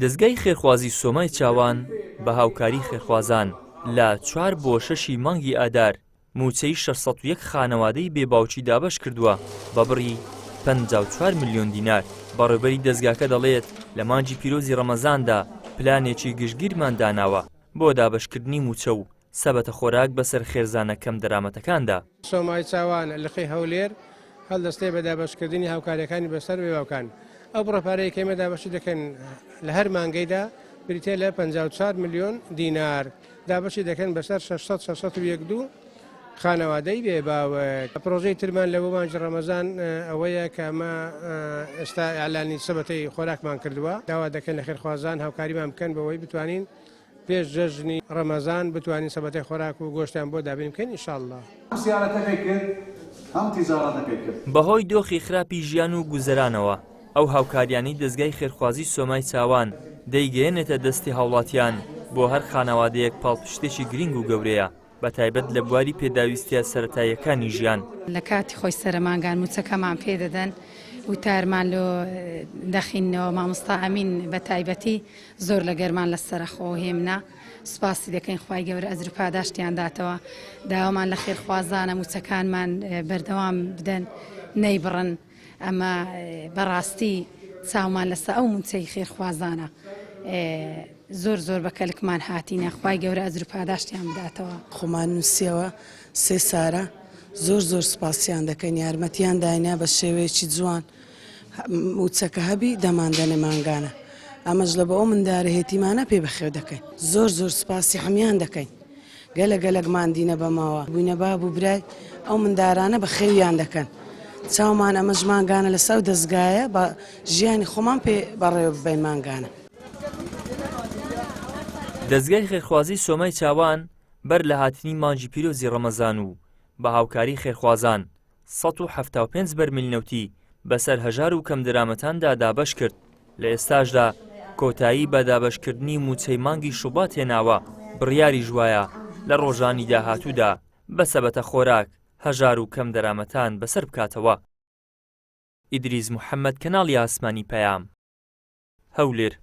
دەستگای خێرخوازی سۆمای چاوان بە هاوکاری خێرخوازان لە 4 بۆ 6 مانگی ئادار موچەی 601 خانەوادەی بێباوچی دابەش کردووە بە بڕی 54 ملیۆن دینار. بەڕێوەبەری دەستگاکە دەڵێت لە مانگی پیرۆزی ڕەمەزاندا پلانێکی گشتگیرمان داناوە بۆ دابەشکردنی موچە و سەبەتە خۆراک بەسەر خێرزانە کەم دەرامەتەکاندا. سۆمای چاوان لەخی هەولێر هەڵدەستێ بە دابەشکردنی هاوکاریەکانی بەسەر بێباوکان. ئەو بڕەپارەی کەمە دابەشی دەکەن لە هەر مانگەیدا بریتێ لە 54 ملیۆن دینار دابەشی دەکەن بەسەر 600 خانەوادەی بێباوک. پرۆژەی ترمان لە بۆ مانگی ڕەمەزان ئەوەیە کە ئەمە ئێستا ئەعلانی سەبەتەی خۆراکمان کردووە. داوا دەکەن لە خێرخوازان هاوکاریمان بکەن بەوەی بتوانین پێش جەژنی ڕەمەزان بتوانین سەبەتەی خۆراک و گۆشتیان بۆ دابین بکەین ئینشاءالله. بەهۆی دۆخی خراپی ژیان و گوزەرانەوە ئەو هاوکاریانی دەستگای خێرخوازی سۆمای چاوان دەیگەێنێتە دەستی هاوڵاتیان بۆ هەر خانەوادەیەک پاڵپشتێکی گرنگ و گەورەیە بە تایبەت لە بواری پێداویستیە سەرەتاییەکانی ژیان. لە کاتی خۆی سەرمانگان موچەکەمان پێدەدەن وتارمان لۆ دەخینەوە مامۆستا ئەمین بە تایبەتی زۆر لە گەرمان لە سەرخۆ هێمنا سوپاسی دەکەین خوای گەورە ئەجر و پاداشتیان داتەوە. داوامان لە خێرخوازانە موچەکانمان بەردەوام بدەن نەیبڕن. ئەمە بەڕاستی چاومان لەسەر ئەو موچەی خێرخوازانە زۆر زۆر بە کەلکمان هاتینە خوای گەورە ئەجر و پاداشتیان بداتەوە. خۆمان نووسیەوە سێ سارە زۆر سوپاسیان دەکەین یارمەتیان داینە بە شێوەیەکی جوان موچەکە هەبی دەماندنێ مانگانە ئەمەش لە بە ئەو مندارەهێتیمانە پێ بەخێو دەکەین. زۆر سوپاسی هەمیان دەکەین گەلەگەلەکمان دینە بەماوە بووینە باب و برای ئەو مندارانە بە خێویان دەکەن. چاومان ئەمەش مانگانە لە سەو دەستگایە بە ژیانی خۆمان پێ بەڕێوە ببین مانگانە. دەستگای خێرخوازی سۆمای چاوان بەر لە هاتنی مانگی پیرۆزی ڕەمەزان و بە هاوکاری خێرخوازان 175 بەرمیل نەوتی بەسەر هەژار و کەم دەرامەتاندا دابەش کرد. لە ئێستاشدا کۆتایی بە دابەشکردنی موچەی مانگی شوبات هێناوە. بڕیاری ژوایە لە ڕۆژانی داهاتوودا بە سەبەتە خۆراک هەژار و کەم دەرامەتان بەسەر بکاتەوە. ئیدریس محەممەد، کەناڵی ئاسمانی پەیام، هەولێر.